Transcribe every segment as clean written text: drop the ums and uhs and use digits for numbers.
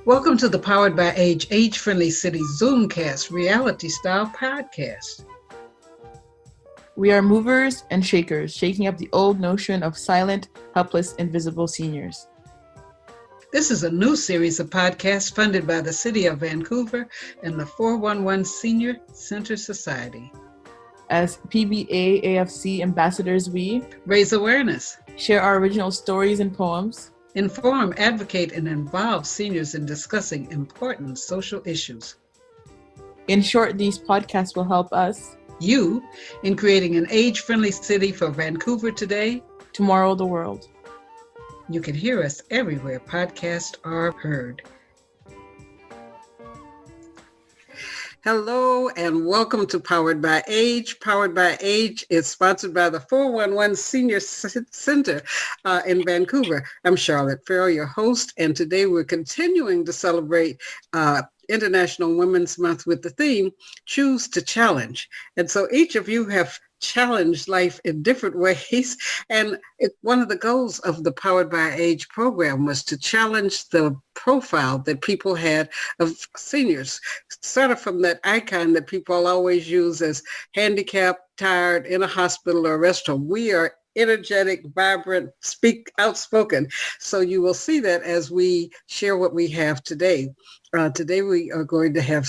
Welcome to the Powered by Age-Friendly City Zoomcast reality-style podcast. We are movers and shakers, shaking up the old notion of silent, helpless, invisible seniors. This is a new series of podcasts funded by the City of Vancouver and the 411 Senior Center Society. As PBA AFC ambassadors, we raise awareness, share our original stories and poems, inform, advocate, and involve seniors in discussing important social issues. In short, these podcasts will help us, you, in creating an age-friendly city for Vancouver today, tomorrow the world. You can hear us everywhere podcasts are heard. Hello and welcome to Powered by Age. Powered by Age is sponsored by the 411 Senior Center in Vancouver. I'm Charlotte Farrell, your host, and today we're continuing to celebrate International Women's Month with the theme, Choose to Challenge. And so each of you have challenged life in different ways. And one of the goals of the Powered by Age program was to challenge the profile that people had of seniors, sort of from that icon that people always use as handicapped, tired, in a hospital or a rest home. We are energetic, vibrant, outspoken. So you will see that as we share what we have today. Today we are going to have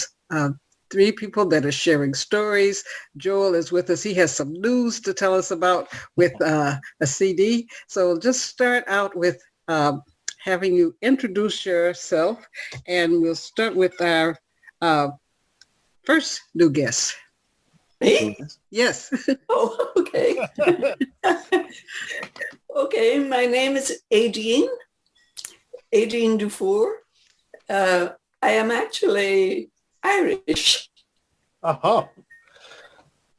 three people that are sharing stories. Joel is with us. He has some news to tell us about with a CD. So we'll just start out with having you introduce yourself, and we'll start with our first new guest. Me? Yes. Oh, okay. Okay, my name is Aideen Dufour. I am actually Irish. Uh-huh.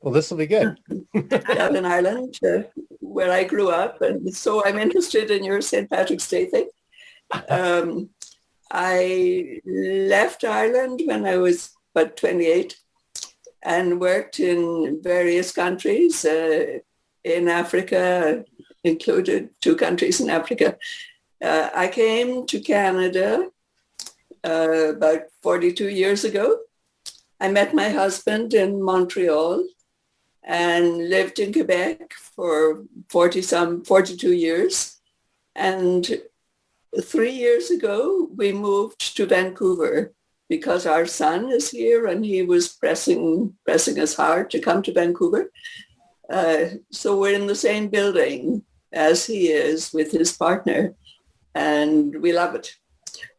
Well, this will be good. Out in Ireland, where I grew up, and so I'm interested in your St. Patrick's Day thing. I left Ireland when I was about 28 and worked in various countries in Africa, included 2 countries in Africa. I came to Canada about 42 years ago. I met my husband in Montreal and lived in Quebec for 42 years. And 3 years ago, we moved to Vancouver because our son is here and he was pressing us hard to come to Vancouver. So we're in the same building as he is with his partner, and we love it.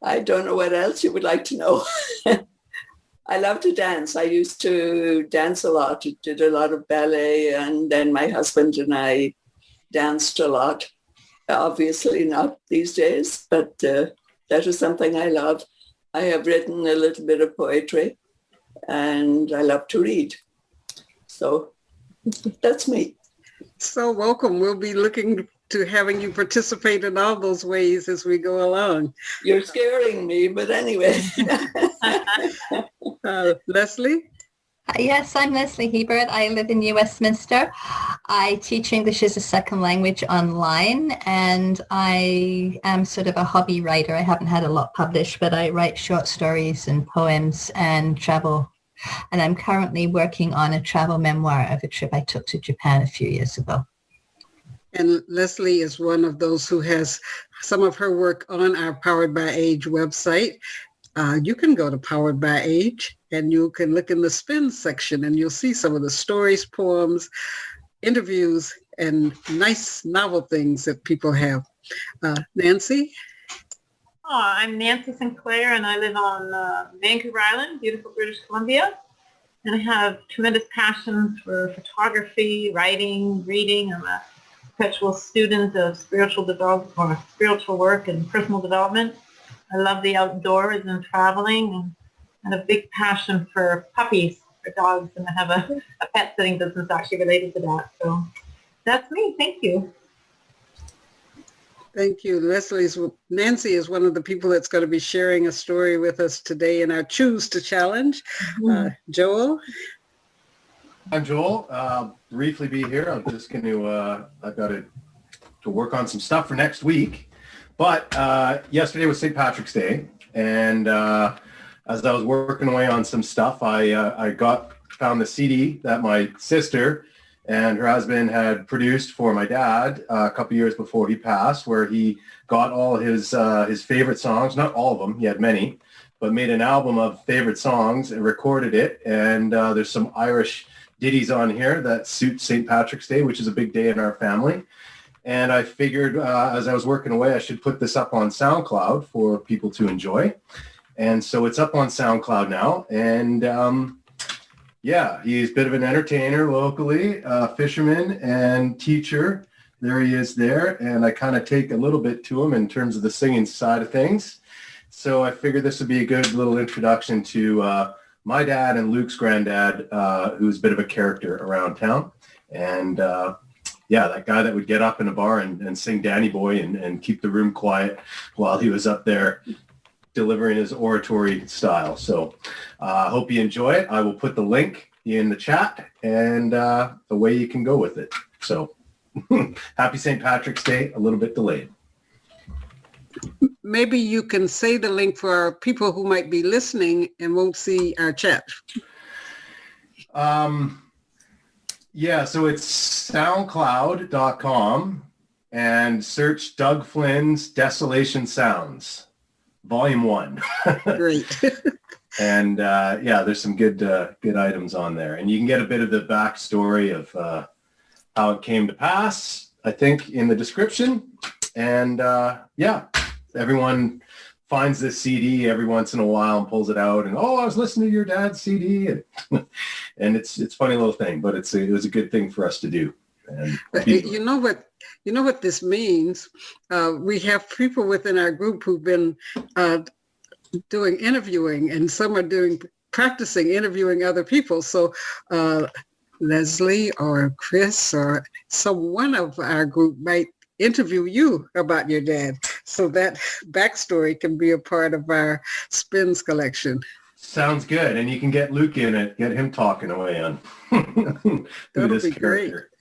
I don't know what else you would like to know. I love to dance. I used to dance a lot. I did a lot of ballet, and then my husband and I danced a lot. Obviously not these days, but that is something I love. I have written a little bit of poetry, and I love to read. So that's me. So welcome. We'll be looking to having you participate in all those ways as we go along. You're scaring me, but anyway. Leslie? Yes, I'm Leslie Hebert. I live in New Westminster. I teach English as a second language online, and I am sort of a hobby writer. I haven't had a lot published, but I write short stories and poems and travel. And I'm currently working on a travel memoir of a trip I took to Japan a few years ago. And Leslie is one of those who has some of her work on our Powered by Age website. You can go to Powered by Age and you can look in the spin section and you'll see some of the stories, poems, interviews, and nice novel things that people have. Nancy? I'm Nansey Sinclaire, and I live on Vancouver Island, beautiful British Columbia. And I have tremendous passion for photography, writing, reading. I'm a perpetual student of spiritual development, or spiritual work and personal development. I love the outdoors and traveling, and a big passion for puppies, for dogs, and I have a pet sitting business actually related to that. So that's me. Thank you. Thank you. Nancy is one of the people that's going to be sharing a story with us today in our Choose to Challenge. Joel? I'm Joel. Briefly be here. I'm just going to, I've got to work on some stuff for next week. But yesterday was St. Patrick's Day, And as I was working away on some stuff, I found the CD that my sister and her husband had produced for my dad a couple years before he passed, where he got all his favorite songs, not all of them, he had many, but made an album of favorite songs and recorded it. And there's some Irish ditties on here that suit St. Patrick's Day, which is a big day in our family. And I figured as I was working away, I should put this up on SoundCloud for people to enjoy. And so it's up on SoundCloud now. And yeah, he's a bit of an entertainer locally, fisherman and teacher. There he is there. And I kind of take a little bit to him in terms of the singing side of things. So I figured this would be a good little introduction to my dad and Luke's granddad, who's a bit of a character around town. And yeah, that guy that would get up in a bar and sing Danny Boy and keep the room quiet while he was up there delivering his oratory style. So I hope you enjoy it. I will put the link in the chat and away you can go with it. So happy St. Patrick's Day, a little bit delayed. Maybe you can say the link for our people who might be listening and won't see our chat. Yeah, so it's soundcloud.com and search Doug Flynn's Desolation Sounds, Volume 1. Great. And yeah, there's some good items on there. And you can get a bit of the backstory of how it came to pass, I think, in the description. And yeah, everyone finds this CD every once in a while and pulls it out and, oh, I was listening to your dad's CD. And it's a funny little thing, but it was a good thing for us to do. And you know what this means? We have people within our group who've been doing interviewing, and some are practicing interviewing other people. So Leslie or Chris or someone of our group might interview you about your dad. So that backstory can be a part of our spins collection. Sounds good. And you can get Luke in it, get him talking away on That'll be character.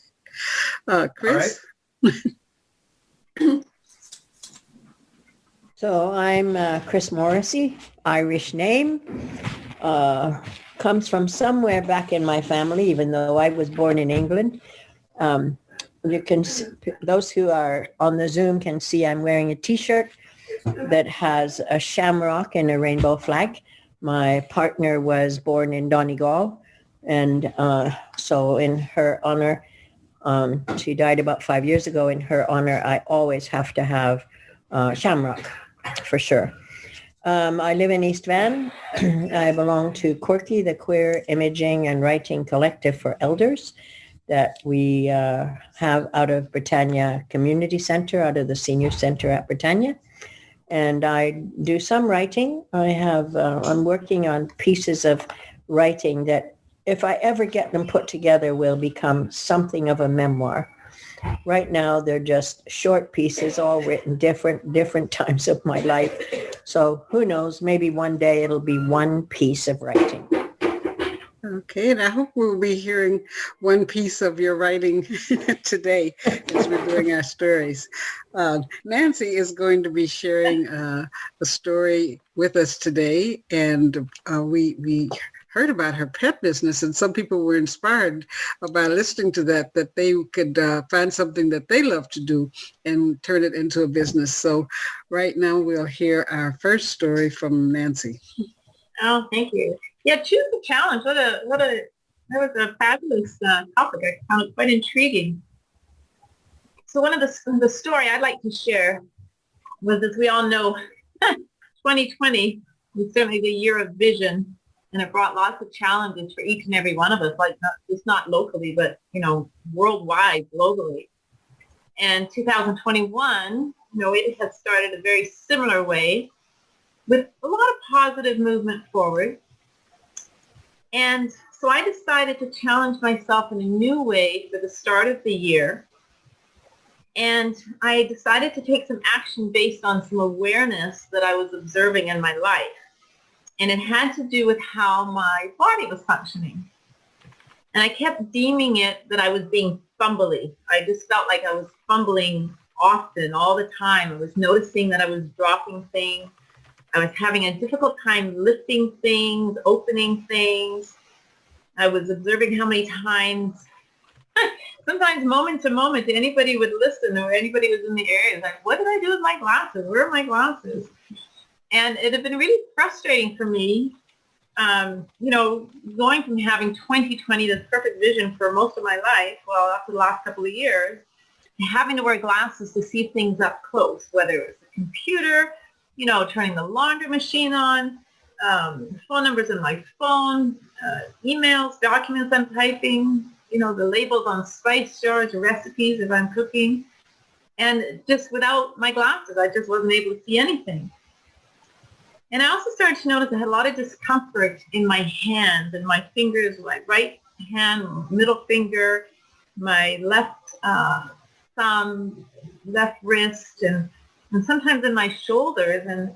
Great. Chris? Right. So I'm Chris Morrissey, Irish name. Comes from somewhere back in my family, even though I was born in England. You can, those who are on the Zoom can see I'm wearing a T-shirt that has a shamrock and a rainbow flag. My partner was born in Donegal, and so in her honor, she died about 5 years ago. In her honor, I always have to have shamrock for sure. I live in East Van. I belong to Quirky, the Queer Imaging and Writing Collective for Elders that we have out of Britannia Community Center, out of the Senior Center at Britannia. And I do some writing. I'm working on pieces of writing that, if I ever get them put together, will become something of a memoir. Right now, they're just short pieces, all written different times of my life. So who knows, maybe one day it'll be one piece of writing. Okay, and I hope we'll be hearing one piece of your writing today as we're doing our stories. Nansey is going to be sharing a story with us today, and we heard about her pet business, and some people were inspired by listening to that they could find something that they love to do and turn it into a business. So right now we'll hear our first story from Nansey. Oh, thank you. Yeah, choose the challenge. That was a fabulous topic. I found it quite intriguing. So one of the story I'd like to share was, as we all know, 2020 was certainly the year of vision, and it brought lots of challenges for each and every one of us, like not locally, but worldwide, globally. And 2021, it has started a very similar way, with a lot of positive movement forward. And so I decided to challenge myself in a new way for the start of the year. And I decided to take some action based on some awareness that I was observing in my life. And it had to do with how my body was functioning. And I kept deeming it that I was being fumbly. I just felt like I was fumbling often, all the time. I was noticing that I was dropping things. I was having a difficult time lifting things, opening things. I was observing how many times, sometimes moment to moment, anybody would listen or anybody was in the area. Like, what did I do with my glasses? Where are my glasses? And it had been really frustrating for me, going from having 20/20, this perfect vision for most of my life, well, after the last couple of years, having to wear glasses to see things up close, whether it was the computer, turning the laundry machine on, phone numbers in my phone, emails, documents I'm typing, the labels on spice jars or recipes if I'm cooking. And just without my glasses, I just wasn't able to see anything. And I also started to notice I had a lot of discomfort in my hands and my fingers, my right hand, middle finger, my left thumb, left wrist, and sometimes in my shoulders. And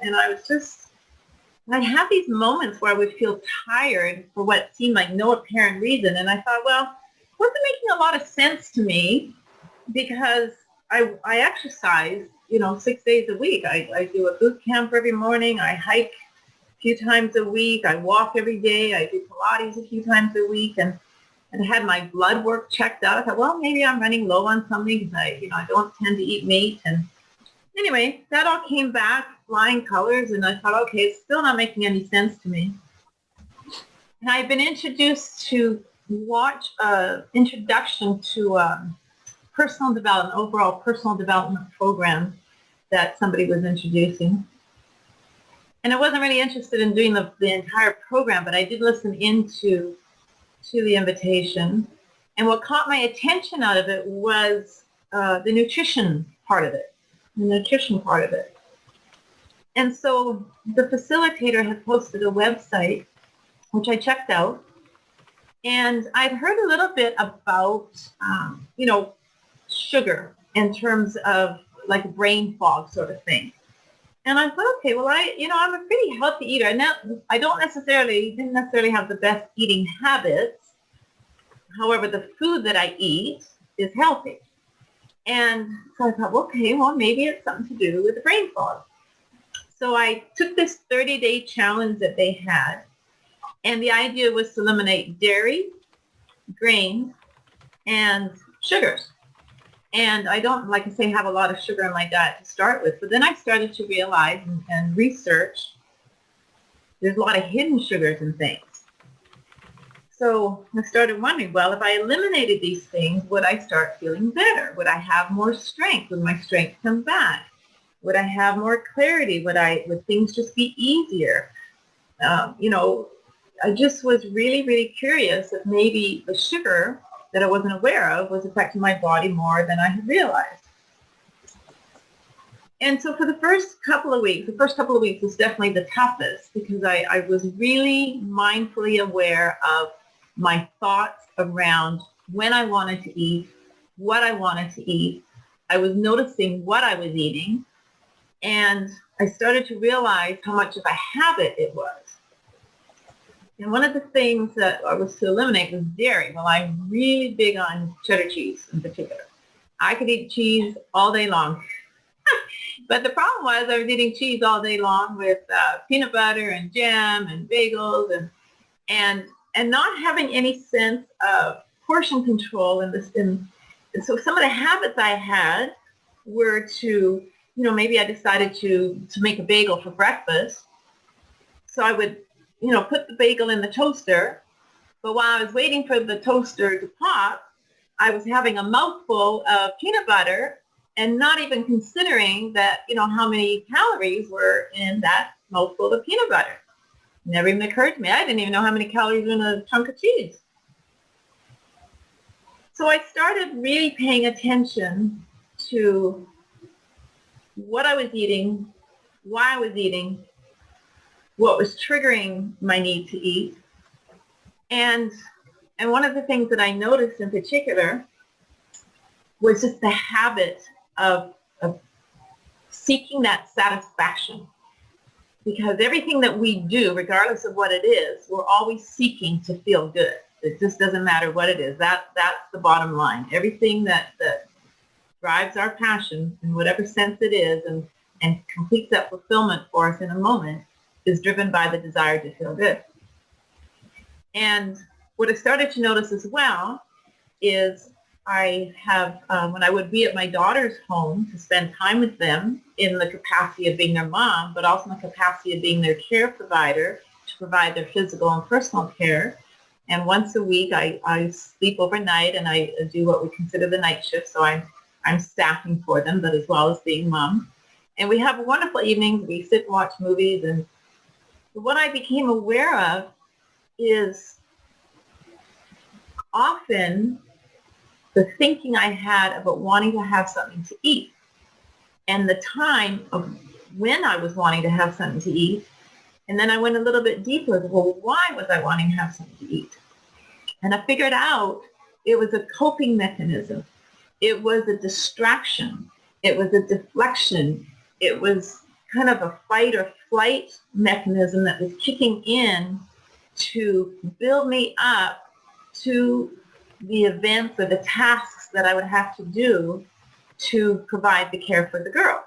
I'd have these moments where I would feel tired for what seemed like no apparent reason. And I thought, well, it wasn't making a lot of sense to me because I exercise, 6 days a week. I do a boot camp every morning. I hike a few times a week. I walk every day. I do Pilates a few times a week. And I had my blood work checked out. I thought, well, maybe I'm running low on something because I don't tend to eat meat. And anyway, that all came back flying colors. And I thought, okay, it's still not making any sense to me. And I've been introduced to watch an introduction to personal development, overall personal development program that somebody was introducing. And I wasn't really interested in doing the entire program, but I did listen into the invitation. And what caught my attention out of it was the nutrition part of it. And so the facilitator had posted a website, which I checked out. And I'd heard a little bit about, sugar in terms of like brain fog sort of thing. And I thought, okay, well, I'm a pretty healthy eater. And I didn't necessarily have the best eating habits. However, the food that I eat is healthy. And so I thought, okay, well, maybe it's something to do with the brain fog. So I took this 30-day challenge that they had. And the idea was to eliminate dairy, grains, and sugars. And I don't, like I say, have a lot of sugar in my diet to start with. But then I started to realize and research there's a lot of hidden sugars in things. So I started wondering, well, if I eliminated these things, would I start feeling better? Would I have more strength? Would my strength come back? Would I have more clarity? Would things just be easier? I just was really, really curious if maybe the sugar that I wasn't aware of was affecting my body more than I had realized. And so for the first couple of weeks was definitely the toughest because I was really mindfully aware of my thoughts around when I wanted to eat, what I wanted to eat. I was noticing what I was eating, and I started to realize how much of a habit it was. And one of the things that I was to eliminate was dairy. Well, I'm really big on cheddar cheese in particular. I could eat cheese all day long. But the problem was I was eating cheese all day long with peanut butter and jam and bagels and not having any sense of portion control in this. And so some of the habits I had were to, maybe I decided to make a bagel for breakfast. So I would put the bagel in the toaster, but while I was waiting for the toaster to pop, I was having a mouthful of peanut butter and not even considering that, how many calories were in that mouthful of peanut butter. It never even occurred to me. I didn't even know how many calories were in a chunk of cheese. So I started really paying attention to what I was eating, why I was eating, what was triggering my need to eat. And one of the things that I noticed in particular was just the habit of seeking that satisfaction. Because everything that we do, regardless of what it is, we're always seeking to feel good. It just doesn't matter what it is. That's the bottom line. Everything that drives our passion in whatever sense it is, and and completes that fulfillment for us in a moment is driven by the desire to feel good. And what I started to notice as well is I have, when I would be at my daughter's home to spend time with them in the capacity of being their mom, but also in the capacity of being their care provider to provide their physical and personal care. And once a week, I sleep overnight and I do what we consider the night shift. So I'm staffing for them, but as well as being mom. And we have wonderful evenings. We sit and watch movies. And what I became aware of is often the thinking I had about wanting to have something to eat and the time of when I was wanting to have something to eat. And then I went a little bit deeper. Well, why was I wanting to have something to eat? And I figured out it was a coping mechanism. It was a distraction. It was a deflection. It was kind of a fight or flight mechanism that was kicking in to build me up to the events or the tasks that I would have to do to provide the care for the girls.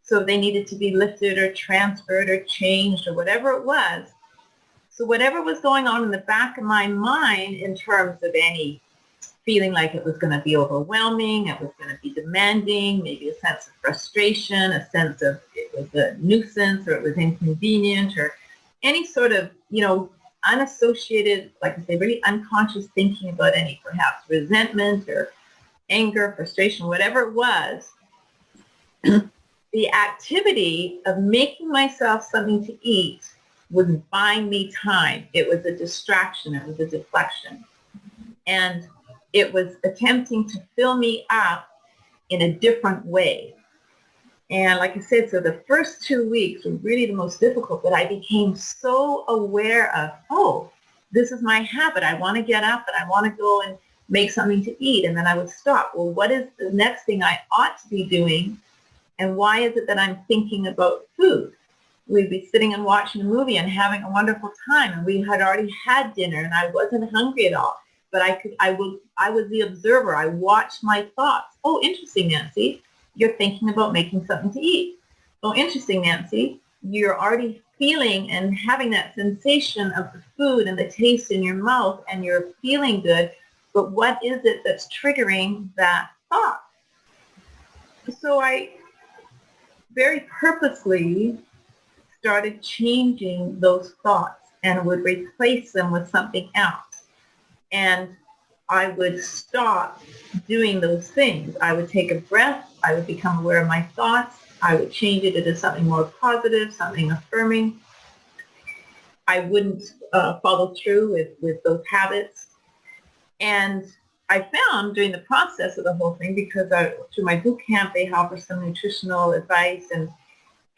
So they needed to be lifted or transferred or changed or whatever it was. So whatever was going on in the back of my mind in terms of any feeling like it was going to be overwhelming, it was going to be demanding, maybe a sense of frustration, a sense of it was a nuisance or it was inconvenient or any sort of, unassociated, like I say, really unconscious thinking about any perhaps resentment or anger, frustration, whatever it was, the activity of making myself something to eat was buying me time. It was a distraction. It was a deflection. And it was attempting to fill me up in a different way. And like I said, so the first 2 weeks were really the most difficult, but I became so aware of, oh, this is my habit. I want to get up and I want to go and make something to eat. And then I would stop. Well, what is the next thing I ought to be doing? And why is it that I'm thinking about food? We'd be sitting and watching a movie and having a wonderful time. And we had already had dinner and I wasn't hungry at all. But I was the observer. I watched my thoughts. Oh, interesting, Nansey. You're thinking about making something to eat. Oh, interesting, Nansey. You're already feeling and having that sensation of the food and the taste in your mouth and you're feeling good. But what is it that's triggering that thought? So I very purposely started changing those thoughts and would replace them with something else. And I would stop doing those things. I would take a breath. I would become aware of my thoughts. I would change it into something more positive, something affirming. I wouldn't follow through with those habits. And I found during the process of the whole thing, because through my boot camp, they offer some nutritional advice, and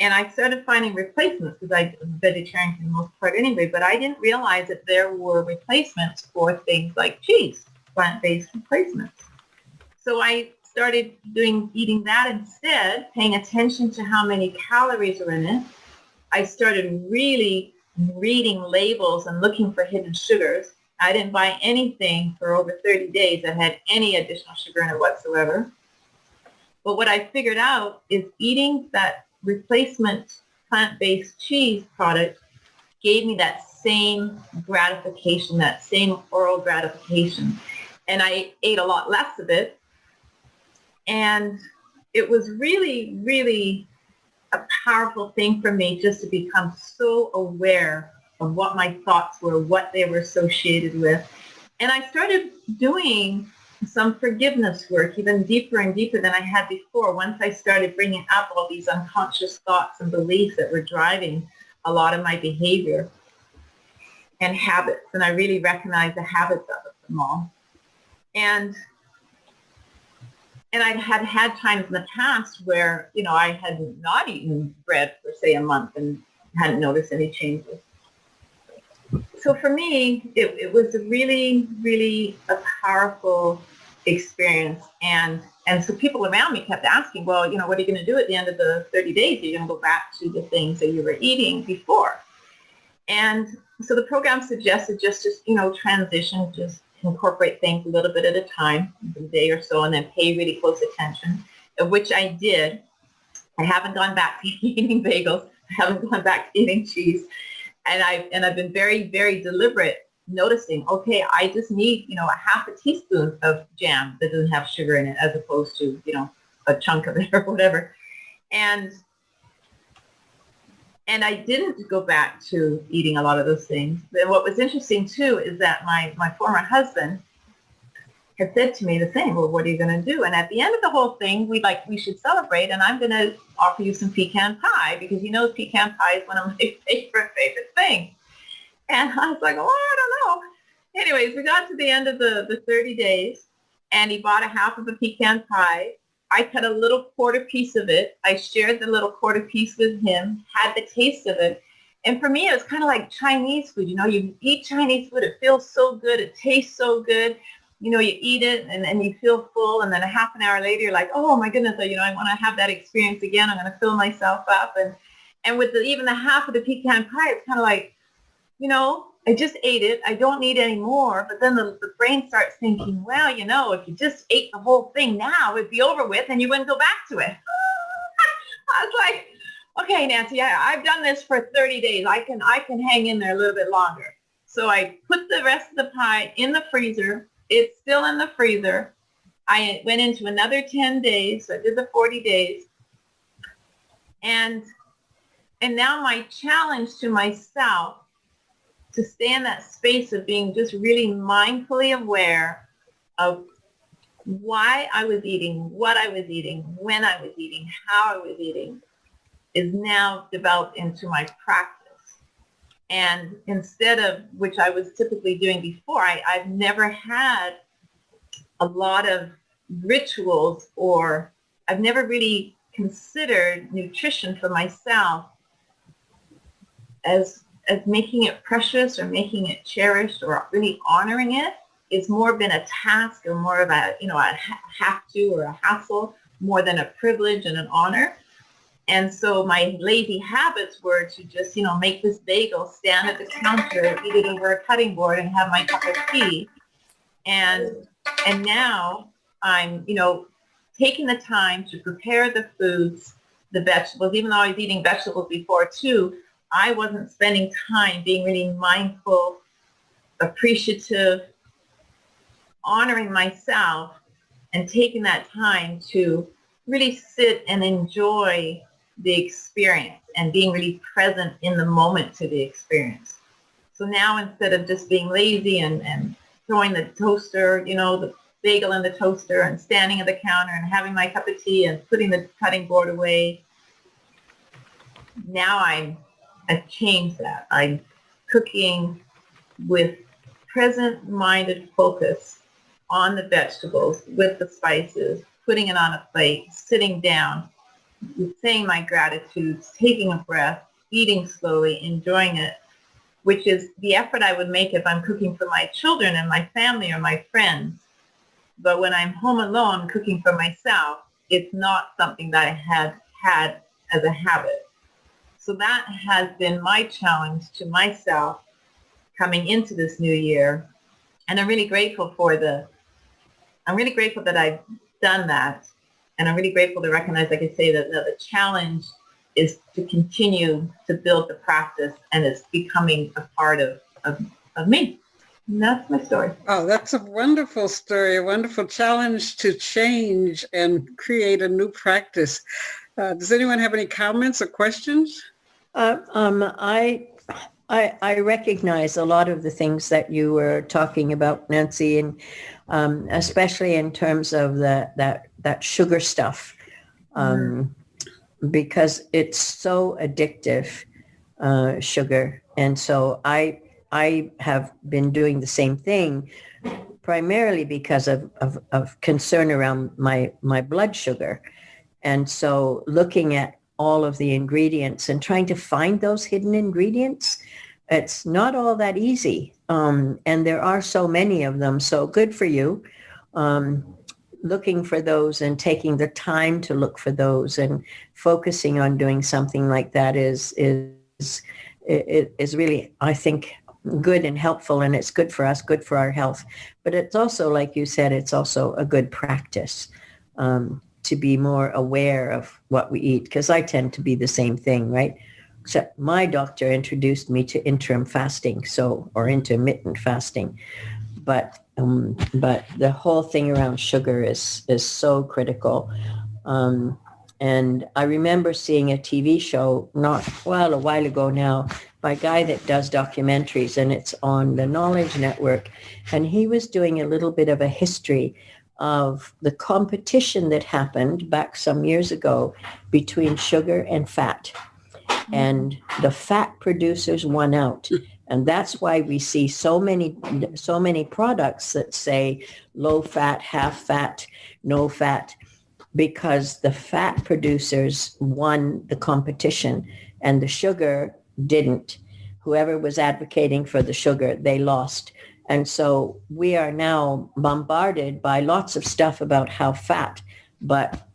I started finding replacements because I'm vegetarian for the most part anyway, but I didn't realize that there were replacements for things like cheese, plant-based replacements. So I started eating that instead, paying attention to how many calories are in it. I started really reading labels and looking for hidden sugars. I didn't buy anything for over 30 days that had any additional sugar in it whatsoever. But what I figured out is eating that replacement plant-based cheese product gave me that same gratification, that same oral gratification. And I ate a lot less of it. And it was really, really a powerful thing for me just to become so aware of what my thoughts were, what they were associated with. And I started doing some forgiveness work even deeper and deeper than I had before. Once I started bringing up all these unconscious thoughts and beliefs that were driving a lot of my behavior and habits, and I really recognized the habits of them all. And I had times in the past where, I had not eaten bread for, say, a month and hadn't noticed any changes. So for me, it was a really, really a powerful experience. And so people around me kept asking, well, what are you going to do at the end of the 30 days? Are you going to go back to the things that you were eating before? And so the program suggested just transition, just incorporate things a little bit at a time, a day or so, and then pay really close attention, of which I did. I haven't gone back to eating bagels. I haven't gone back to eating cheese. And I've been very, very deliberate, noticing, okay, I just need, a half a teaspoon of jam that doesn't have sugar in it, as opposed to, a chunk of it or whatever. And I didn't go back to eating a lot of those things. And what was interesting too is that my former husband had said to me the same, well, what are you going to do? And at the end of the whole thing, we should celebrate, and I'm going to offer you some pecan pie, because pecan pie is one of my favorite things. And I was like, oh, I don't know. Anyways, we got to the end of the 30 days, and he bought a half of a pecan pie. I cut a little quarter piece of it. I shared the little quarter piece with him, had the taste of it. And for me, it was kind of like Chinese food. You eat Chinese food, it feels so good, it tastes so good. You eat it and you feel full, and then a half an hour later, you're like, oh my goodness, I want to have that experience again. I'm going to fill myself up. And with even the half of the pecan pie, it's kind of like, I just ate it. I don't need any more. But then the brain starts thinking, well, if you just ate the whole thing now, it'd be over with and you wouldn't go back to it. I was like, okay, Nancy, I've done this for 30 days. I can hang in there a little bit longer. So I put the rest of the pie in the freezer. It's still in the freezer. I went into another 10 days. So I did the 40 days. And now my challenge to myself, to stay in that space of being just really mindfully aware of why I was eating, what I was eating, when I was eating, how I was eating, is now developed into my practice. And instead of, which I was typically doing before, I've never had a lot of rituals, or I've never really considered nutrition for myself as making it precious or making it cherished or really honoring it. It's more been a task, or more of a have to or a hassle, more than a privilege and an honor. And so my lazy habits were to just, make this bagel, stand at the counter, eat it over a cutting board, and have my cup of tea. And now I'm, taking the time to prepare the foods, the vegetables. Even though I was eating vegetables before too, I wasn't spending time being really mindful, appreciative, honoring myself, and taking that time to really sit and enjoy the experience and being really present in the moment to the experience. So now, instead of just being lazy and throwing the toaster, the bagel in the toaster, and standing at the counter and having my cup of tea and putting the cutting board away, now I've changed that. I'm cooking with present-minded focus on the vegetables, with the spices, putting it on a plate, sitting down, saying my gratitudes, taking a breath, eating slowly, enjoying it, which is the effort I would make if I'm cooking for my children and my family or my friends. But when I'm home alone cooking for myself, it's not something that I had as a habit. So that has been my challenge to myself coming into this new year. And I'm really grateful that I've done that. And I'm really grateful to recognize, like I say, that the challenge is to continue to build the practice, and it's becoming a part of me. And that's my story. Oh, that's a wonderful story, a wonderful challenge to change and create a new practice. Does anyone have any comments or questions? I recognize a lot of the things that you were talking about, Nancy, and especially in terms of that sugar stuff, because it's so addictive, sugar. And so I have been doing the same thing, primarily because of concern around my blood sugar. And so looking at all of the ingredients and trying to find those hidden ingredients, it's not all that easy. And there are so many of them. So good for you. Looking for those and taking the time to look for those and focusing on doing something like that is really, I think, good and helpful, and it's good for us, good for our health. But it's also, like you said, it's also a good practice to be more aware of what we eat, because I tend to be the same thing, right? Except my doctor introduced me to interim fasting, or intermittent fasting. But the whole thing around sugar is so critical. And I remember seeing a TV show a while ago now, by a guy that does documentaries, and it's on the Knowledge Network. And he was doing a little bit of a history of the competition that happened back some years ago between sugar and fat. And the fat producers won out. And that's why we see so many products that say low fat, half fat, no fat, because the fat producers won the competition and the sugar didn't. Whoever was advocating for the sugar, they lost. And so we are now bombarded by lots of stuff about how fat, but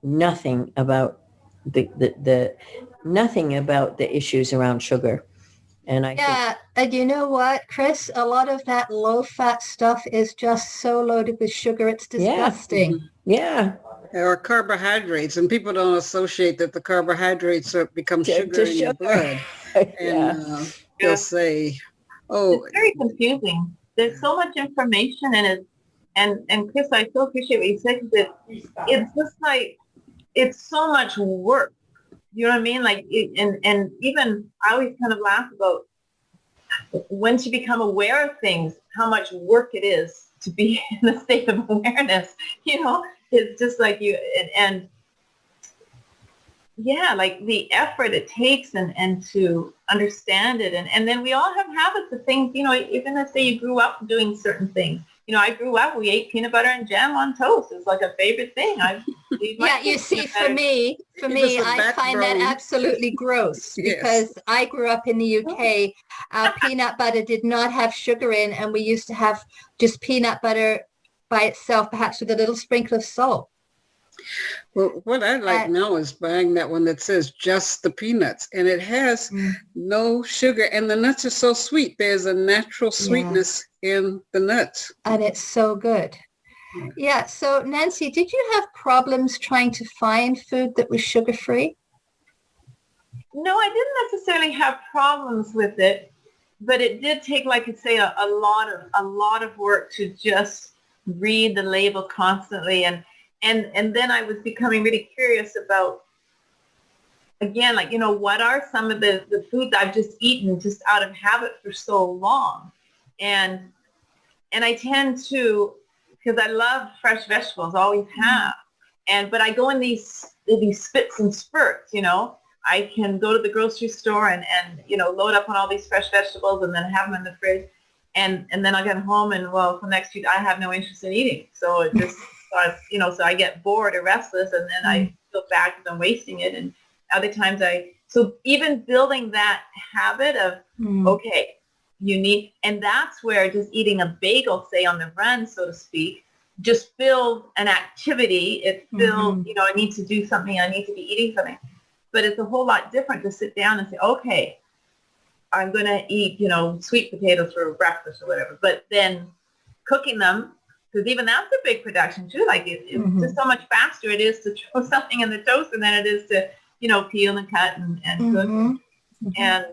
nothing about nothing about the issues around sugar. And I think, and you know what, Chris? A lot of that low-fat stuff is just so loaded with sugar, it's disgusting. Yeah. Or carbohydrates, and people don't associate that the carbohydrates become sugar in your blood. And they'll say, "Oh, it's very confusing." There's so much information in it, and Chris, I so appreciate what you said, because it's just like it's so much work. You know what I mean? Like, and even I always kind of laugh about once you become aware of things, how much work it is to be in a state of awareness. You know, it's just like you and yeah, like the effort it takes and to understand it. And then we all have habits of things, you know, even if say you grew up doing certain things. You know, I grew up, we ate peanut butter and jam on toast. It's like a favorite thing. You see, for me, I find that absolutely gross because I grew up in the UK. Our peanut butter did not have sugar in, and we used to have just peanut butter by itself, perhaps with a little sprinkle of salt. Well, what I like now is buying that one that says just the peanuts, and it has no sugar, and the nuts are so sweet. There's a natural sweetness in the nuts. And it's so good. Yeah. So Nansey, did you have problems trying to find food that was sugar-free? No, I didn't necessarily have problems with it, but it did take, like I say, a lot of work to just read the label constantly. And then I was becoming really curious about, again, like, you know, what are some of the foods I've just eaten just out of habit for so long? And I tend to, because I love fresh vegetables, always have. But I go in these spits and spurts, you know. I can go to the grocery store and you know, load up on all these fresh vegetables and then have them in the fridge. And then I'll get home and, well, for the next week, I have no interest in eating. So it just... so I get bored or restless, and then I feel bad because I'm wasting it. And other times so even building that habit of, okay, you need, and that's where just eating a bagel, say on the run, so to speak, just fills an activity. It fills, you know, I need to do something. I need to be eating something. But it's a whole lot different to sit down and say, okay, I'm going to eat, you know, sweet potatoes for breakfast or whatever. But then cooking them, because even that's a big production too. Like it's just so much faster it is to throw something in the toaster than it is to, you know, peel and cut and cook. And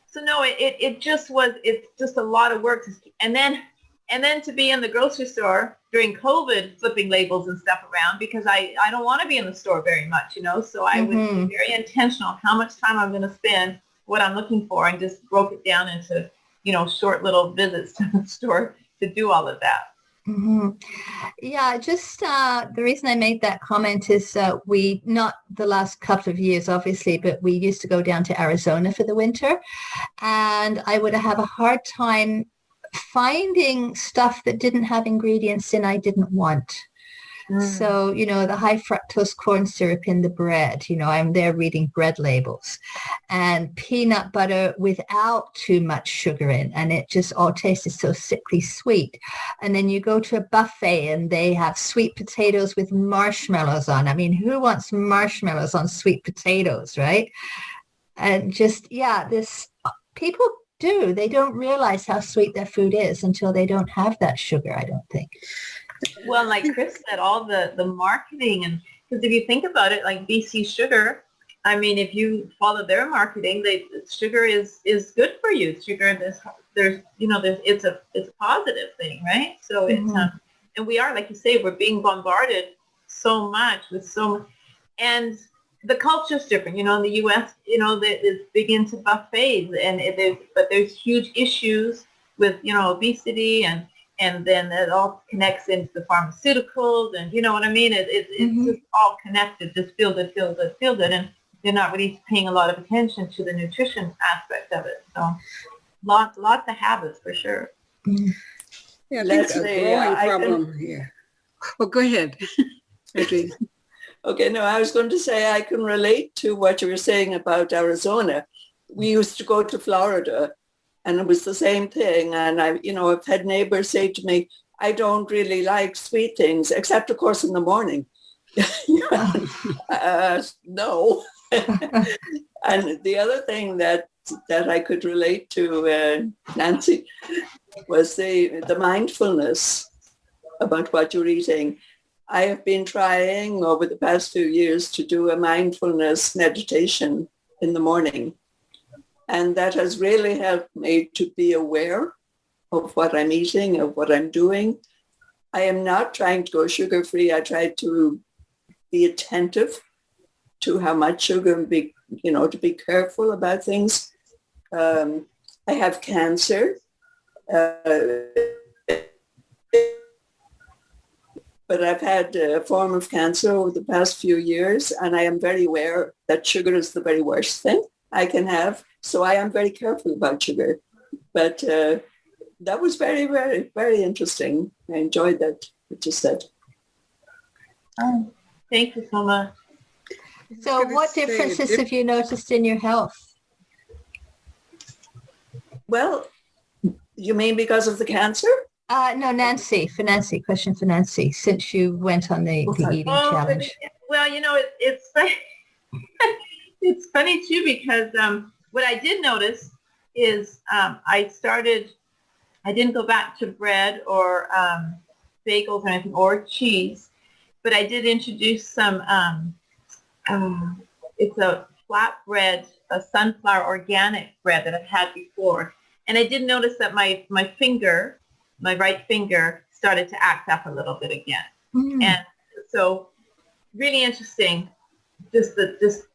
so no, it's just a lot of work. And then to be in the grocery store during COVID, flipping labels and stuff around, because I don't want to be in the store very much, you know. So I was very intentional how much time I'm going to spend, what I'm looking for, and just broke it down into, you know, short little visits to the store to do all of that. Yeah, just the reason I made that comment is we, not the last couple of years, obviously, but we used to go down to Arizona for the winter, and I would have a hard time finding stuff that didn't have ingredients in I didn't want. So, you know, the high fructose corn syrup in the bread, you know, I'm there reading bread labels, and peanut butter without too much sugar in, and it just all tasted so sickly sweet. And then you go to a buffet and they have sweet potatoes with marshmallows on. I mean, who wants marshmallows on sweet potatoes, right? And just, this people do. They don't realize how sweet their food is until they don't have that sugar, I don't think. Well, like Chris said, all the marketing, and because if you think about it, like BC Sugar, I mean, if you follow their marketing, sugar is good for you. Sugar, there's it's a positive thing, right? So it's and we are, like you say, we're being bombarded so much with and the culture's different. In the U.S., it's big into buffets, and but there's huge issues with obesity, and then it all connects into the pharmaceuticals, and you know what I mean. It's just all connected. Just feel good, and they're not really paying a lot of attention to the nutrition aspect of it. So lots of habits for sure. Yeah, I think a growing problem here. Oh, go ahead. Okay, no, I was going to say I can relate to what you were saying about Arizona. We used to go to Florida, and it was the same thing. And I've had neighbors say to me, I don't really like sweet things, except of course in the morning. No. And the other thing that I could relate to, Nansey, was the mindfulness about what you're eating. I have been trying over the past few years to do a mindfulness meditation in the morning. And that has really helped me to be aware of what I'm eating, of what I'm doing. I am not trying to go sugar-free. I try to be attentive to how much sugar and to be careful about things. I have cancer. But I've had a form of cancer over the past few years, and I am very aware that sugar is the very worst thing I can have. So I am very careful about sugar. But that was very, very, very interesting. I enjoyed that, what you said. Oh, thank you so much. So what differences have you noticed in your health? Well, you mean because of the cancer? No, Nansey, question for Nansey, since you went on the eating challenge. Well, it's funny. It's funny too, because what I did notice is I didn't go back to bread or bagels or anything, or cheese, but I did introduce some, it's a flatbread, a sunflower organic bread that I've had before. And I did notice that my right finger started to act up a little bit again. And so really interesting, just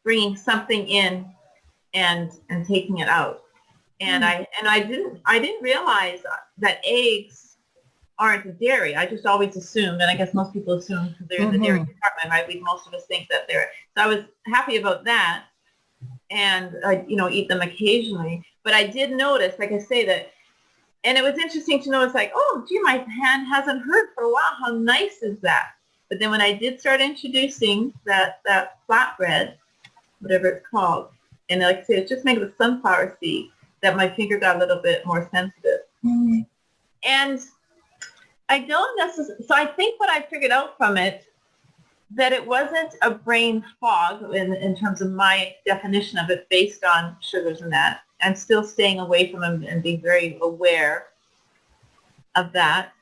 bringing something in and taking it out. And I didn't realize that eggs aren't a dairy. I just always assumed, and I guess most people assume because they're in the dairy department, right? Most of us think that they're. So I was happy about that, and I eat them occasionally. But I did notice, like I say, that. And it was interesting to notice, like, oh, gee, my hand hasn't hurt for a while. How nice is that? But then when I did start introducing that flatbread, whatever it's called, and like I say, it's just made with sunflower seed, that my finger got a little bit more sensitive. And I don't necessarily, so I think what I figured out from it, that it wasn't a brain fog in terms of my definition of it based on sugars and that. I'm still staying away from them and being very aware of that.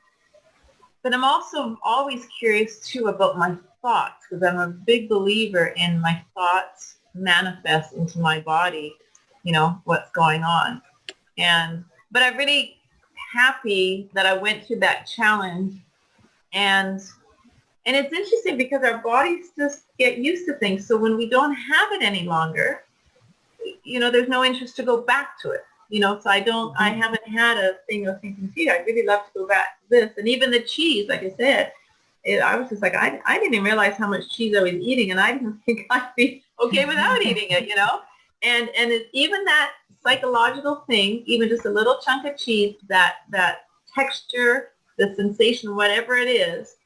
But I'm also always curious too about my thoughts, because I'm a big believer in my thoughts manifest into my body, what's going on. But I'm really happy that I went through that challenge. And it's interesting because our bodies just get used to things. So when we don't have it any longer, there's no interest to go back to it, so I haven't had a thing of thinking, gee, I'd really love to go back to this. And even the cheese, like I said, I was just like, I didn't even realize how much cheese I was eating, and I didn't think I'd be okay without eating it, and it's even that psychological thing, even just a little chunk of cheese, that texture, the sensation, whatever it is,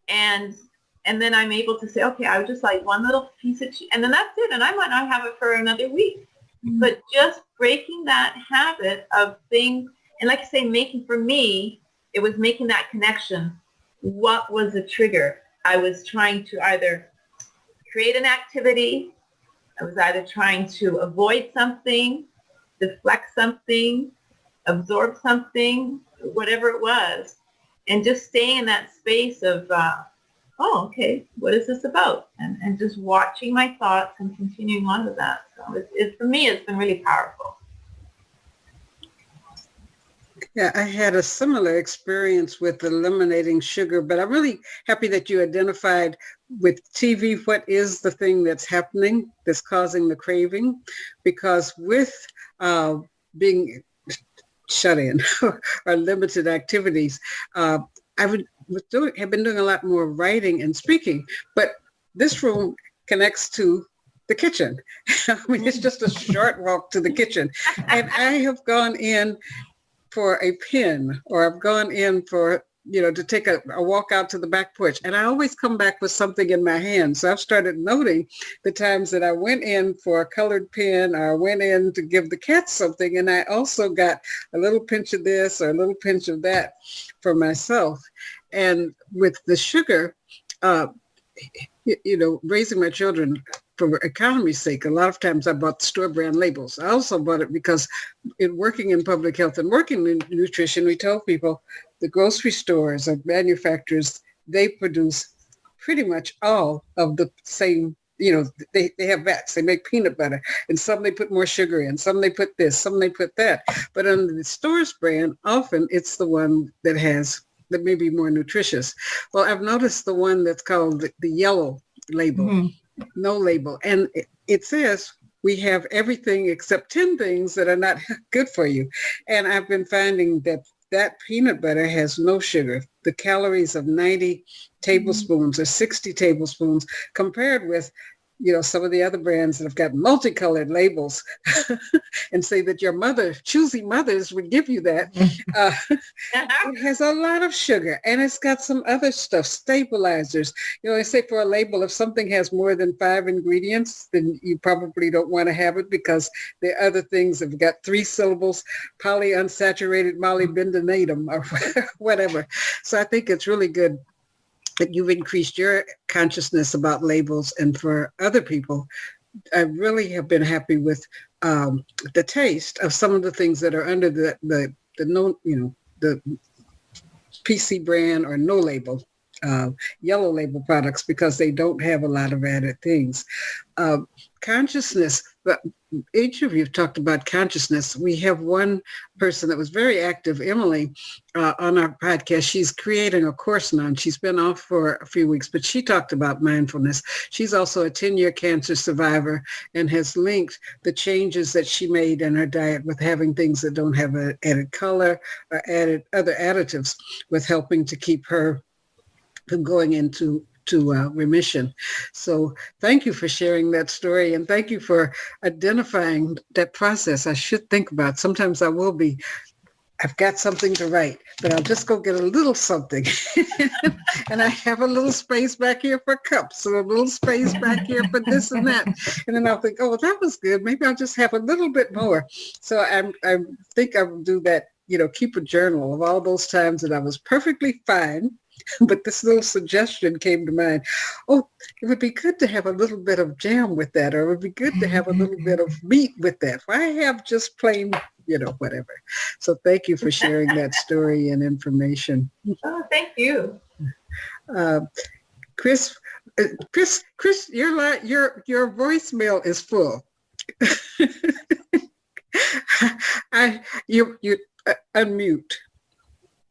and then I'm able to say, okay, I would just like one little piece of cheese, and then that's it, and I might not have it for another week. But just breaking that habit of things, and like I say, for me, it was making that connection. What was the trigger? I was trying to either create an activity, I was either trying to avoid something, deflect something, absorb something, whatever it was. and just staying in that space of, oh, okay, what is this about? And just watching my thoughts and continuing on with that. So for me, it's been really powerful. Yeah, I had a similar experience with eliminating sugar, but I'm really happy that you identified with TV what is the thing that's happening that's causing the craving, because with being shut in or limited activities, I have been doing a lot more writing and speaking, but this room connects to the kitchen. I mean, it's just a short walk to the kitchen. And I have gone in for a pen, or I've gone in for, to take a walk out to the back porch. And I always come back with something in my hand. So I've started noting the times that I went in for a colored pen, or I went in to give the cats something. And I also got a little pinch of this or a little pinch of that for myself. And with the sugar, raising my children for economy's sake, a lot of times I bought store brand labels. I also bought it because in working in public health and working in nutrition, we tell people the grocery stores or manufacturers, they produce pretty much all of the same, they have vats, they make peanut butter, and some they put more sugar in, some they put this, some they put that. But under the stores brand, often it's the one that may be more nutritious. Well, I've noticed the one that's called the yellow label, no label. And it says we have everything except 10 things that are not good for you. And I've been finding that peanut butter has no sugar. The calories of 90 tablespoons or 60 tablespoons compared with some of the other brands that have got multicolored labels and say that your choosy mothers would give you that. It has a lot of sugar, and it's got some other stuff, stabilizers. I say for a label, if something has more than 5 ingredients, then you probably don't want to have it, because the other things have got 3 syllables, polyunsaturated molybdenum or whatever. So I think it's really good that you've increased your consciousness about labels. And for other people, I really have been happy with the taste of some of the things that are under the PC brand or no label, yellow label products, because they don't have a lot of added things. Consciousness, but each of you have talked about consciousness. We have one person that was very active, Emily, on our podcast. She's creating a course now, and she's been off for a few weeks, but she talked about mindfulness. She's also a 10-year cancer survivor and has linked the changes that she made in her diet with having things that don't have added color or added other additives, with helping to keep her from going into remission. So thank you for sharing that story, and thank you for identifying that process. I should think about, sometimes I've got something to write, but I'll just go get a little something. And I have a little space back here for cups, and a little space back here for this and that. And then I'll think, oh, well, that was good. Maybe I'll just have a little bit more. So I think I will do that, keep a journal of all those times that I was perfectly fine, but this little suggestion came to mind. Oh, it would be good to have a little bit of jam with that, or it would be good to have a little bit of meat with that. Why have just plain, whatever. So thank you for sharing that story and information. Oh, thank you. Chris, your voicemail is full. You unmute.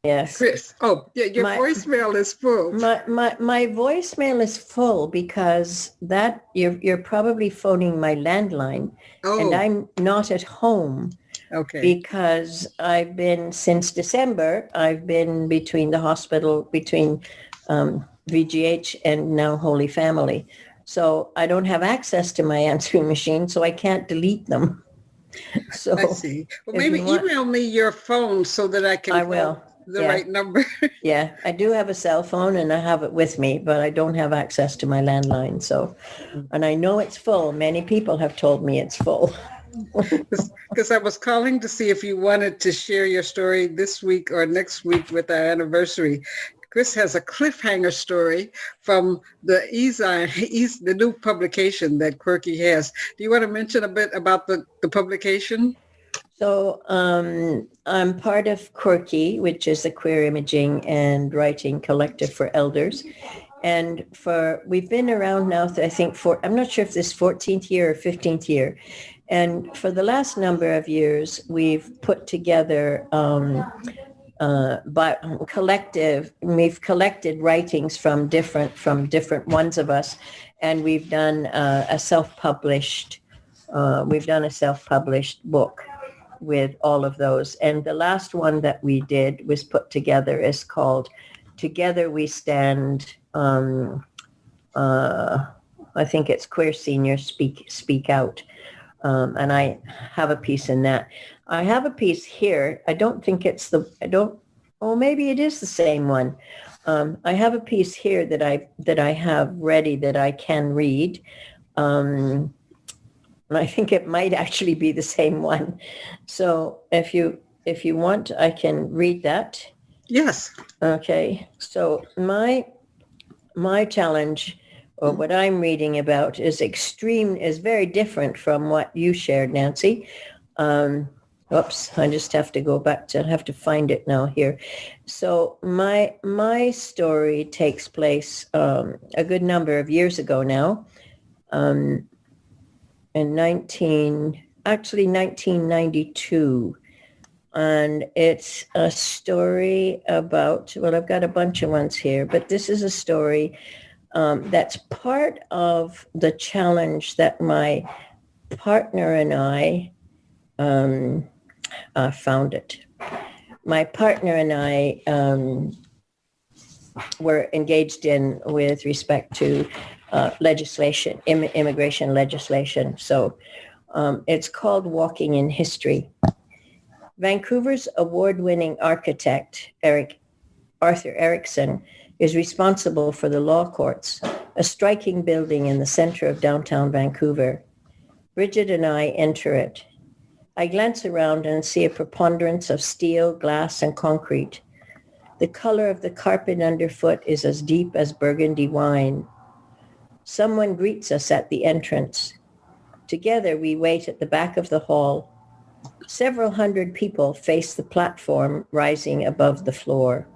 Yes. Chris. Oh, yeah, your voicemail is full. My voicemail is full because that you're probably phoning my landline, and I'm not at home. Okay. Because since December, I've been between the hospital, between VGH and now Holy Family. So I don't have access to my answering machine, so I can't delete them. So I see. Well, maybe email me your phone so that I can call the right number. Yeah, I do have a cell phone and I have it with me, but I don't have access to my landline. So, and I know it's full. Many people have told me it's full. Because I was calling to see if you wanted to share your story this week or next week with our anniversary. Chris has a cliffhanger story from the the new publication that Quirky has. Do you want to mention a bit about the publication? So I'm part of Quirky, which is a queer imaging and writing collective for elders. And we've been around now, I think, I'm not sure if this 14th year or 15th year. And for the last number of years, we've put together we've collected writings from different ones of us. And we've done a self-published book with all of those. And the last one that we did was put together is called Together We Stand. I think it's Queer Seniors Speak Out. And I have a piece in that. I have a piece here. I don't think maybe it is the same one. I have a piece here that I have ready that I can read. And I think it might actually be the same one. So if you want, I can read that. Yes. Okay. So my challenge, or what I'm reading about, is very different from what you shared, Nansey. Oops, I just have to go back I have to find it now here. So my story takes place a good number of years ago now. In 1992. And it's a story about, I've got a bunch of ones here, but this is a story that's part of the challenge that my partner and I found it. My partner and I were engaged in with respect to legislation, immigration legislation. So it's called Walking in History. Vancouver's award-winning architect, Arthur Erickson, is responsible for the Law Courts, a striking building in the center of downtown Vancouver. Bridget and I enter it. I glance around and see a preponderance of steel, glass, and concrete. The color of the carpet underfoot is as deep as burgundy wine. Someone greets us at the entrance. Together, we wait at the back of the hall. Several hundred people face the platform rising above the floor.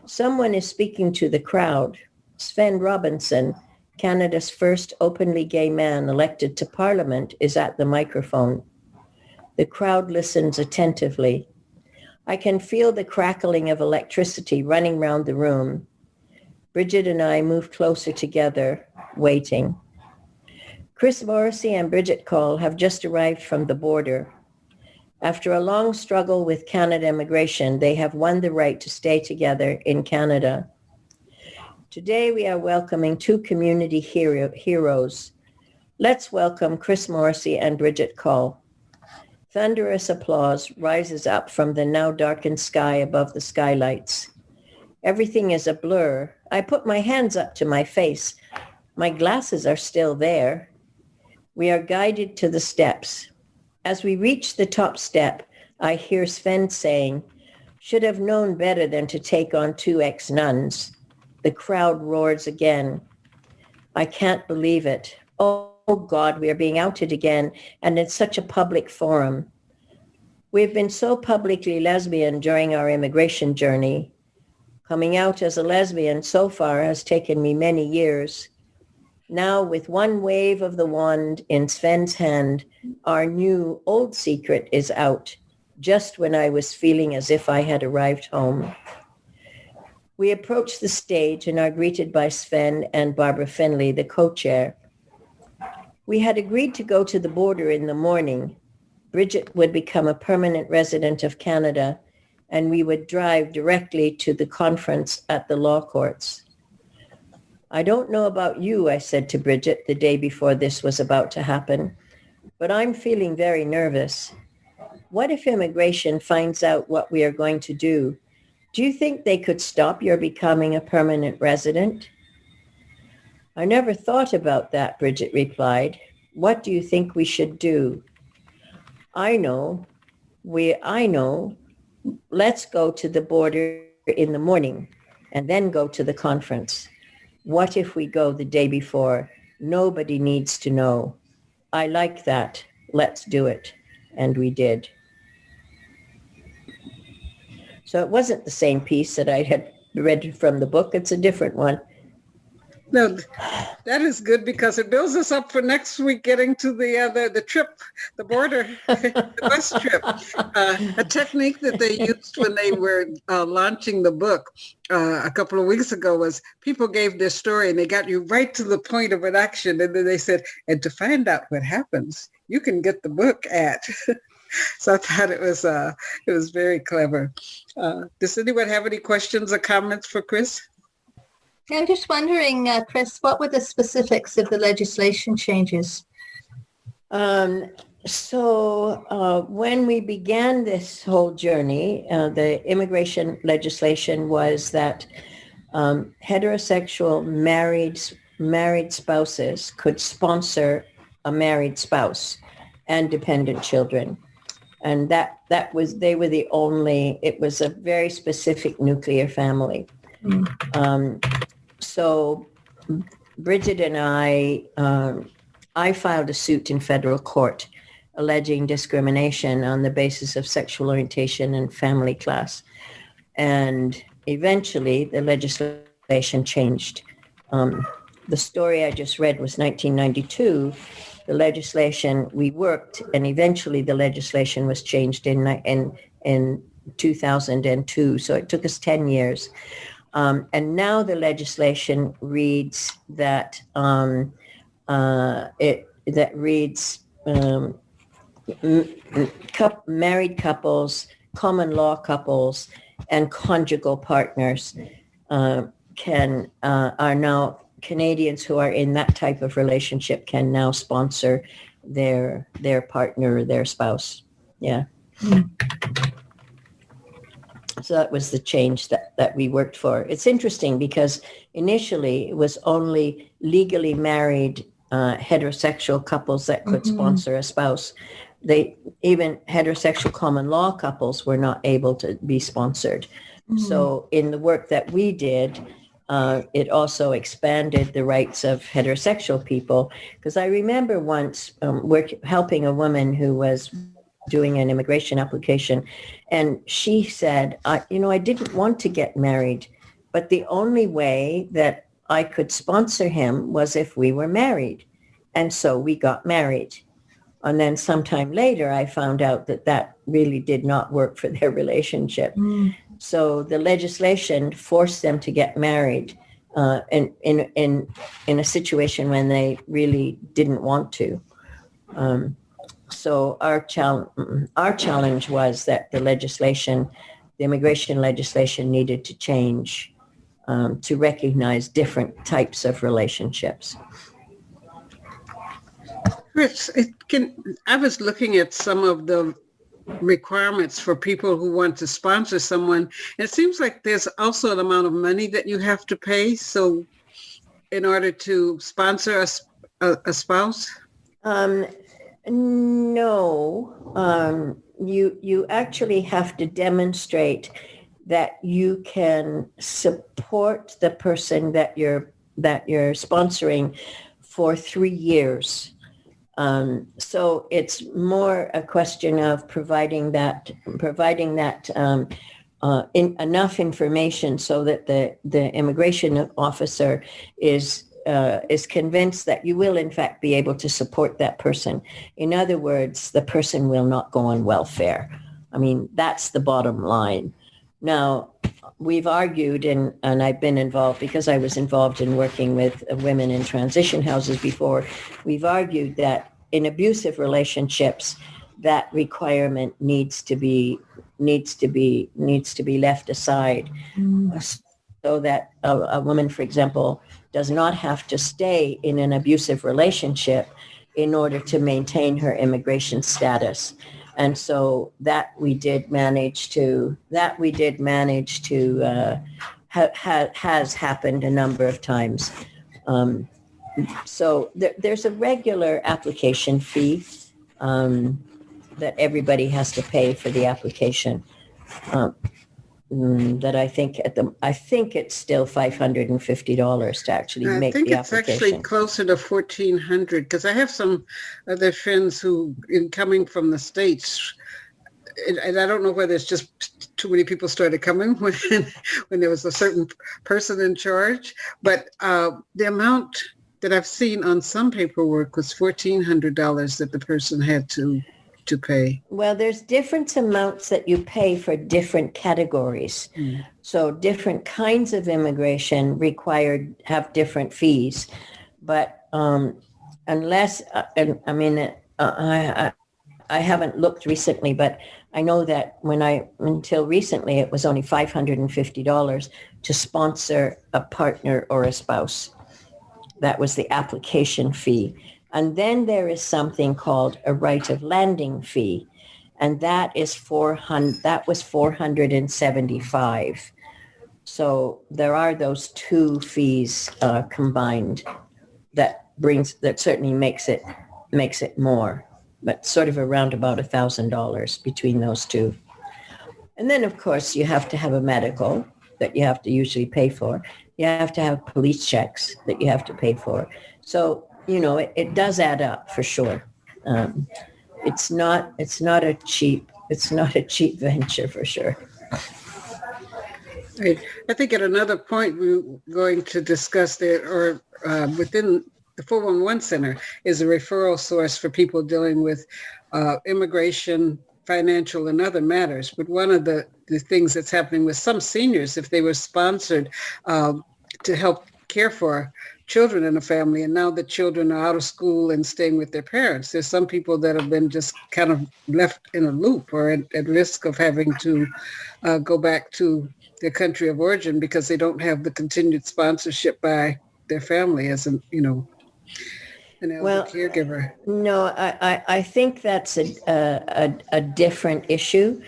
Someone is speaking to the crowd. Sven Robinson, Canada's first openly gay man elected to Parliament, is at the microphone. The crowd listens attentively. I can feel the crackling of electricity running round the room. Bridget and I move closer together, waiting. Chris Morrissey and Bridget Call have just arrived from the border. After a long struggle with Canada immigration, they have won the right to stay together in Canada. Today, we are welcoming two community heroes. Let's welcome Chris Morrissey and Bridget Call. Thunderous applause rises up from the now darkened sky above the skylights. Everything is a blur. I put my hands up to my face. My glasses are still there. We are guided to the steps. As we reach the top step, I hear Sven saying, "Should have known better than to take on two ex-nuns." The crowd roars again. I can't believe it. Oh God, we are being outed again, and in such a public forum. We've been so publicly lesbian during our immigration journey. Coming out as a lesbian so far has taken me many years. Now, with one wave of the wand in Sven's hand, our new old secret is out, just when I was feeling as if I had arrived home. We approach the stage and are greeted by Sven and Barbara Finley, the co-chair. We had agreed to go to the border in the morning. Bridget would become a permanent resident of Canada, and we would drive directly to the conference at the law courts. I don't know about you, I said to Bridget the day before this was about to happen, but I'm feeling very nervous. What if immigration finds out what we are going to do? Do you think they could stop your becoming a permanent resident? I never thought about that, Bridget replied. What do you think we should do? I know. Let's go to the border in the morning and then go to the conference. What if we go the day before? Nobody needs to know. I like that. Let's do it. And we did. So it wasn't the same piece that I had read from the book. It's a different one. No, that is good because it builds us up for next week getting to the trip, the border, the bus trip. A technique that they used when they were launching the book a couple of weeks ago was people gave their story and they got you right to the point of an action. And then they said, and to find out what happens, you can get the book at. So I thought it was very clever. Does anyone have any questions or comments for Chris? I'm just wondering, Chris, what were the specifics of the legislation changes? So when we began this whole journey, the immigration legislation was that heterosexual married spouses could sponsor a married spouse and dependent children. And they were the only, it was a very specific nuclear family. So Bridget and I filed a suit in federal court alleging discrimination on the basis of sexual orientation and family class. And eventually the legislation changed. The story I just read was 1992. The legislation, we worked, and eventually the legislation was changed in 2002. So it took us 10 years. And now the legislation reads that married couples, common law couples, and conjugal partners are now Canadians who are in that type of relationship can now sponsor their partner or their spouse. Yeah. So that was the change that we worked for. It's interesting because initially it was only legally married heterosexual couples that could sponsor a spouse. Even heterosexual common law couples were not able to be sponsored. So in the work that we did, it also expanded the rights of heterosexual people. Because I remember once helping a woman who was doing an immigration application, and she said, I didn't want to get married, but the only way that I could sponsor him was if we were married. And so we got married. And then sometime later, I found out that really did not work for their relationship. So the legislation forced them to get married in a situation when they really didn't want to. So our challenge was that the immigration legislation needed to change to recognize different types of relationships. Chris, I was looking at some of the requirements for people who want to sponsor someone. It seems like there's also an amount of money that you have to pay. So in order to sponsor a spouse? No, you actually have to demonstrate that you can support the person that you're sponsoring for 3 years. So it's more a question of providing that enough information so that the immigration officer is convinced that you will in fact be able to support that person. In other words, the person will not go on welfare. I mean, that's the bottom line. Now, we've argued, and I've been involved because I was involved in working with women in transition houses before. We've argued that in abusive relationships, that requirement needs to be left aside, so that a woman, for example, does not have to stay in an abusive relationship in order to maintain her immigration status. And so that we did manage to has happened a number of times. So there's a regular application fee that everybody has to pay for the application. That I think it's still $550 to actually make the application. I think it's actually closer to $1,400 because I have some other friends who, in coming from the States, and I don't know whether it's just too many people started coming when there was a certain person in charge. But the amount that I've seen on some paperwork was $1,400 that the person had to pay. Well, there's different amounts that you pay for different categories. So different kinds of immigration have different fees. But unless, I haven't looked recently, but I know that until recently, it was only $550 to sponsor a partner or a spouse. That was the application fee. And then there is something called a right of landing fee. And that was $475. So there are those two fees combined that certainly makes it more, but sort of around about $1,000 between those two. And then of course you have to have a medical that you have to usually pay for. You have to have police checks that you have to pay for. So, it does add up for sure. It's not a cheap venture for sure. Right. I think at another point we're going to discuss that, or within the 411 Center is a referral source for people dealing with immigration, financial, and other matters. But one of the things that's happening with some seniors, if they were sponsored to help care for children in a family, and now the children are out of school and staying with their parents, there's some people that have been just kind of left in a loop or at risk of having to go back to their country of origin because they don't have the continued sponsorship by their family as an elder caregiver. No, I think that's a different issue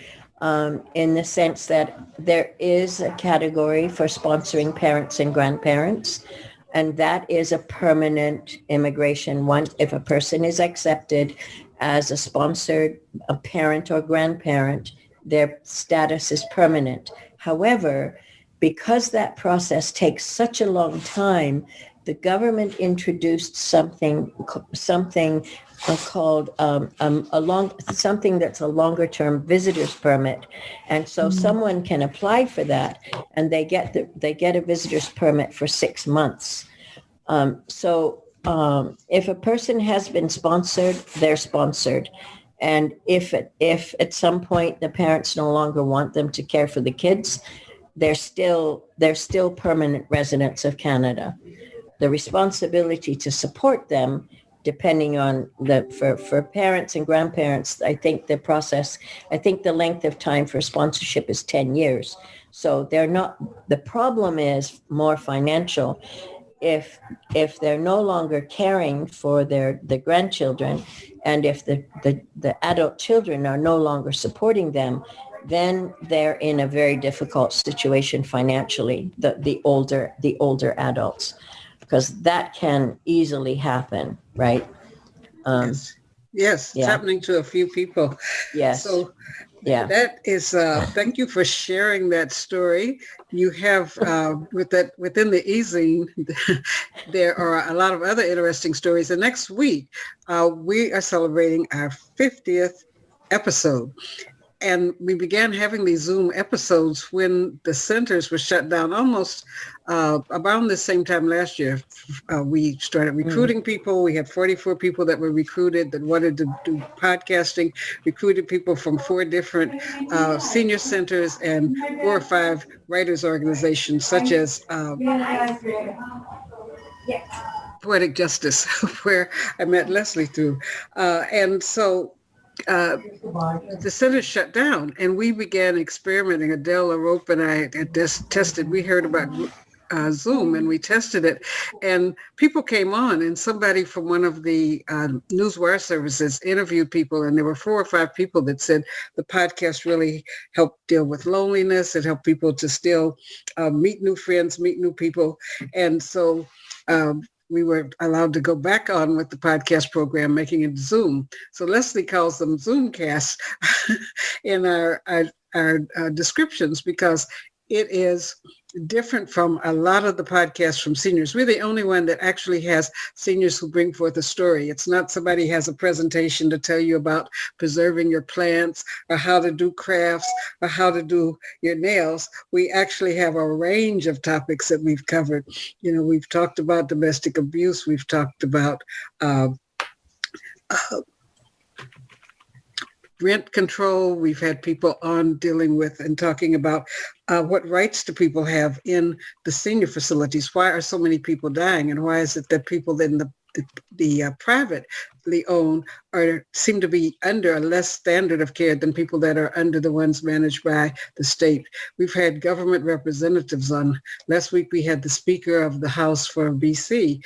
in the sense that there is a category for sponsoring parents and grandparents, and that is a permanent immigration. If a person is accepted as a parent or grandparent, their status is permanent. However, because that process takes such a long time, the government introduced something called something that's a longer term visitor's permit, and so someone can apply for that, and they get a visitor's permit for 6 months. If a person has been sponsored, they're sponsored, and if at some point the parents no longer want them to care for the kids, they're still permanent residents of Canada. The responsibility to support them, depending on for parents and grandparents, I think the length of time for sponsorship is 10 years. So the problem is more financial. If they're no longer caring for the grandchildren, and if the adult children are no longer supporting them, then they're in a very difficult situation financially, the older adults, because that can easily happen, right? Yes, it's happening to a few people. Yes. So that is, thank you for sharing that story. You have, within the e-zine, there are a lot of other interesting stories. And next week, we are celebrating our 50th episode. And we began having these Zoom episodes when the centers were shut down almost around the same time last year. We started recruiting people. We had 44 people that were recruited that wanted to do podcasting, recruited people from 4 different senior centers and 4 or 5 writers organizations, such as Poetic Justice, where I met Leslie through. And so the center shut down, and we began experimenting. Adele LaRope and I had tested. We heard about Zoom, and we tested it, and people came on, and somebody from one of the newswire services interviewed people, and there were 4 or 5 people that said the podcast really helped deal with loneliness. It helped people to still meet new friends, meet new people, and so we were allowed to go back on with the podcast program, making it Zoom. So Leslie calls them Zoomcast in our descriptions, because it is different from a lot of the podcasts from seniors. We're the only one that actually has seniors who bring forth a story. It's not somebody has a presentation to tell you about preserving your plants or how to do crafts or how to do your nails. We actually have a range of topics that we've covered. We've talked about domestic abuse. We've talked about rent control. We've had people on dealing with and talking about what rights do people have in the senior facilities? Why are so many people dying? And why is it that people in the privately owned seem to be under a less standard of care than people that are under the ones managed by the state? We've had government representatives on. Last week we had the Speaker of the House for BC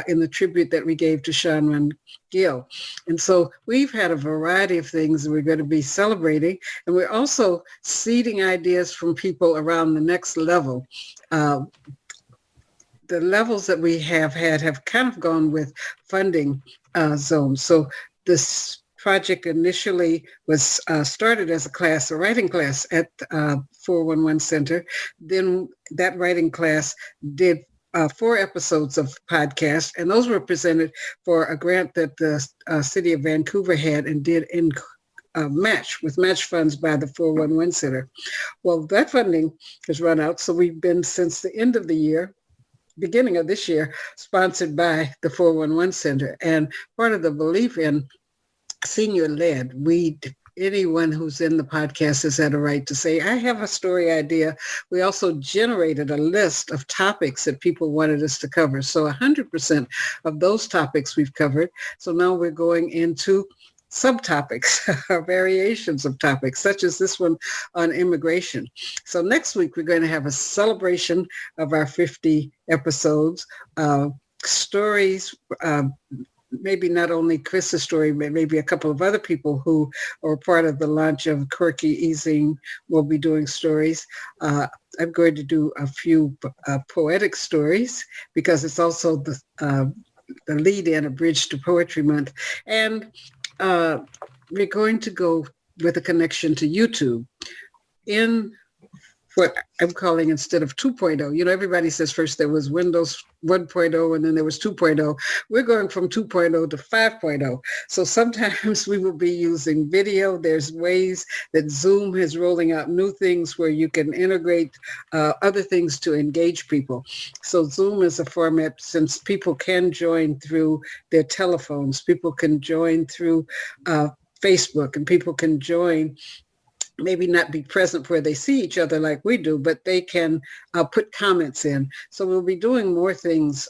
in the tribute that we gave to Sean Gill. And so we've had a variety of things that we're going to be celebrating. And we're also seeding ideas from people around the next level. The levels that we have had have kind of gone with funding zones. So this project initially was started as a writing class at 411 Center. Then that writing class did 4 episodes of podcast, and those were presented for a grant that the city of Vancouver had and did in match funds by the 411 Center. Well, that funding has run out, so we've been, since the end of the year, beginning of this year, sponsored by the 411 Center. And part of the belief in senior-led, anyone who's in the podcast has had a right to say, I have a story idea. We also generated a list of topics that people wanted us to cover. So 100% of those topics we've covered. So now we're going into subtopics or variations of topics, such as this one on immigration. So next week, we're going to have a celebration of our 50 episodes, stories, maybe not only Chris's story, but maybe a couple of other people who are part of the launch of Quirky Easing will be doing stories. I'm going to do a few poetic stories because it's also the lead-in, a bridge to Poetry Month. And we're going to go with a connection to YouTube in what I'm calling, instead of 2.0. Everybody says first there was Windows 1.0 and then there was 2.0. We're going from 2.0 to 5.0. So sometimes we will be using video. There's ways that Zoom is rolling out new things where you can integrate other things to engage people. So Zoom is a format, since people can join through their telephones, people can join through Facebook, and people can join, maybe not be present where they see each other like we do, but they can put comments in. So we'll be doing more things,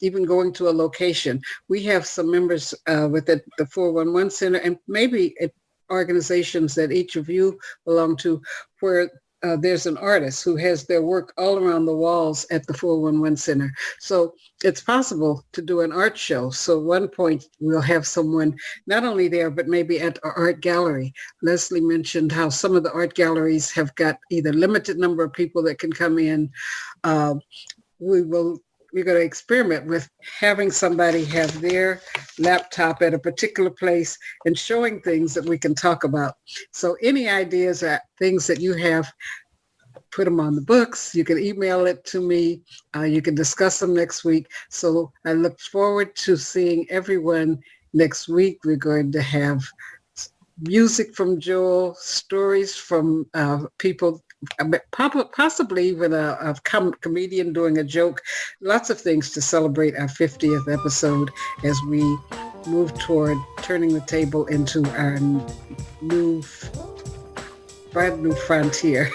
even going to a location. We have some members with the 411 Center, and maybe at organizations that each of you belong to, where there's an artist who has their work all around the walls at the 411 Center. So it's possible to do an art show. So at one point we'll have someone not only there, but maybe at our art gallery. Leslie mentioned how some of the art galleries have got either limited number of people that can come in. We're going to experiment with having somebody have their laptop at a particular place and showing things that we can talk about. So any ideas or things that you have, put them on the books. You can email it to me. You can discuss them next week. So I look forward to seeing everyone next week. We're going to have music from Joel, stories from people, possibly even a comedian doing a joke, lots of things to celebrate our 50th episode as we move toward turning the table into our brand new frontier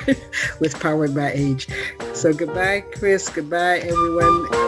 with Powered by Age. So goodbye, Chris. Goodbye, everyone.